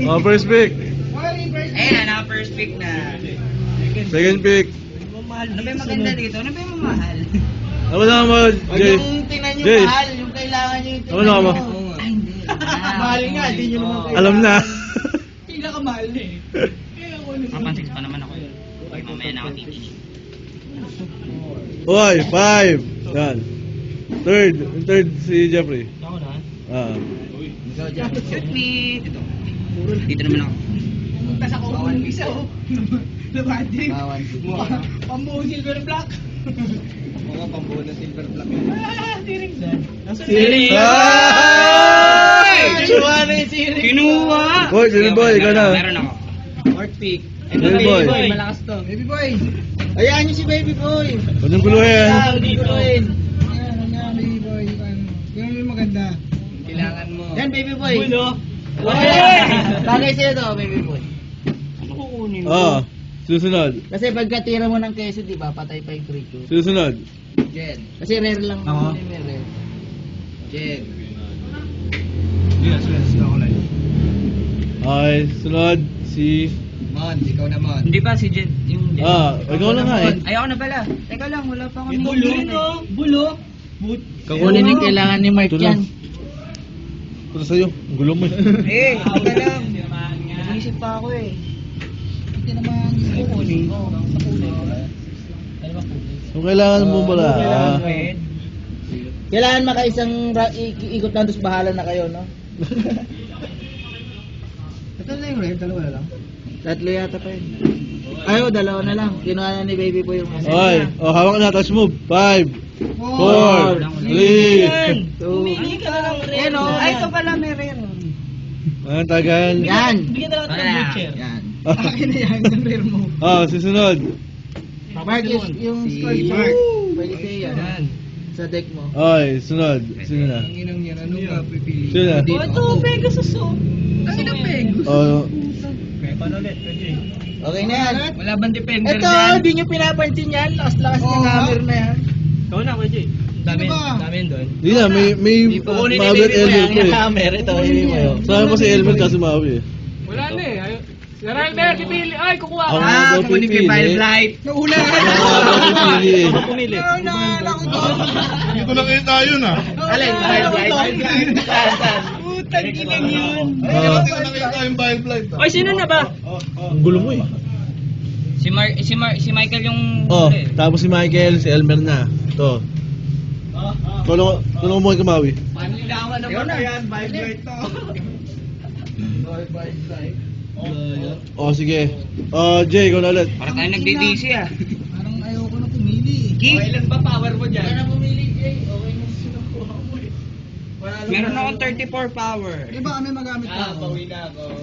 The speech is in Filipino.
Oh, first pick. Ayan, naka-first pick na. Second pick. Ano ba yung maganda dito? Ano ba yung mamahal? Ano na mo, Jay? Yung tingnan nyo Jay. mahal, yung kailangan nyo yung Ano na mo? Ay, hindi. Mahal nga, hindi nyo naman kailangan. Alam na. Pinakamahal na eh. Mapansin pa naman ako. Mamaya na ako titingin. Hoy, 5. Yan. Third. Yung third si Jeffrey. Ako na? Ah. Ikaw dyan. Shoot me. Dito. Dito naman ako. Pumunta sa kukunan isa oh. Labading. Pambuo silver black. Oo, pambuo na silver black. Tiring dyan. Siring! Kinuha na yung siring. Kinuha! Boy, Baby Boy, ikaw na. Meron ako. Fourth pick. Baby Boy. Malakas to. Baby Boy. Ayan yung si Baby Boy. Huwag niyong guluhin. Ayan, Baby Boy. Yan yung maganda. Kailangan mo. Yan, Baby Boy. Bulo. Bagay sa'yo to, Baby Boy. Ano kukunin mo? Ah. Susunod. Kasi pagka tira mo ng keso, di ba, patay pa yung creature. Susunod. Jen. Kasi rare lang naman yung rare. Jen. Yes, ako lang. Okay, sunod si... Mon, ikaw na Mon. Hindi ba si Jen? Yung Jen? Ah, ikaw na nga eh. Ay, ako na pala. Teka lang, wala pa kami. Bulo, no? Bulo. Kakunin yung kailangan ni Mark Ito yan. Ito sa'yo. Ang gulo mo eh. Teka lang. Naisip pa ako eh. Hindi naman kukunin ko. Kung kailangan mo pala. Kailangan makaisang ikot na, tapos bahala na kayo, no? Ito na yung red, dalawa na lang. Tatlo yata pa yun. Ayo, dalawa na lang. Kinuha na ni Baby Boy yung Okay. Oh, hawak na. Touch move. 5, 4, 3. Pumili ka na lang rin. Ay, ito pala may rin. Ang tagal. Yan. Bigyan na lang ito ng wheelchair. Yan. Akin na yan, yung rare mo. Oh, susunod. Mark, yung score Si sa Mark. pwede sa'yo yan. Sa deck mo. Okay, sunod. Sino na? Ang inang yan, ano ka pipili? Sino na? Ito, Pegasus oh. Ang ina Pegasus. Oh, Kaya paano ulit? Pwede. Okay na yan. Wala bang defender Ito, hindi nyo pinapansin yan. Lakas-lakas ng hammer na yan. Ikaw na, Kuya Jay. Dami yun doon. di na. May Mabel Elmer ko eh. hammer. Ito, hindi mo yun. Saan ko si Elmer kasi Mabi eh. Wala na eh. Si Ralmer, pipili. Ay, kukuha Ako ka. nga daw kukunin ko yung pipili. Vile Blight. Nauna Ako nga daw pipili eh. Pumili. Hindi ko nakita yun ah. Alin, Vile Blight? Saan? Putang ginang yun. Hindi ko nakita yung Vile Blight ah. Oy, sino na ba? Ang gulo mo eh. Si Michael yung... Oh, tapos si Michael, si Elmer na. Ito. Tulong mo kay Kamawi. Panlilawan naman na yan. Vile Blight to. Vile Blight. Oh, sige. Jay, ikaw na ulit. Para tayo nagdi-DC ah. Parang ayoko na pumili. Ilan ba power mo dyan? Kaya na pumili, Jay. Okay na sinukuha mo eh. Meron akong 34 power. Di ba kami magamit Bawi na ako.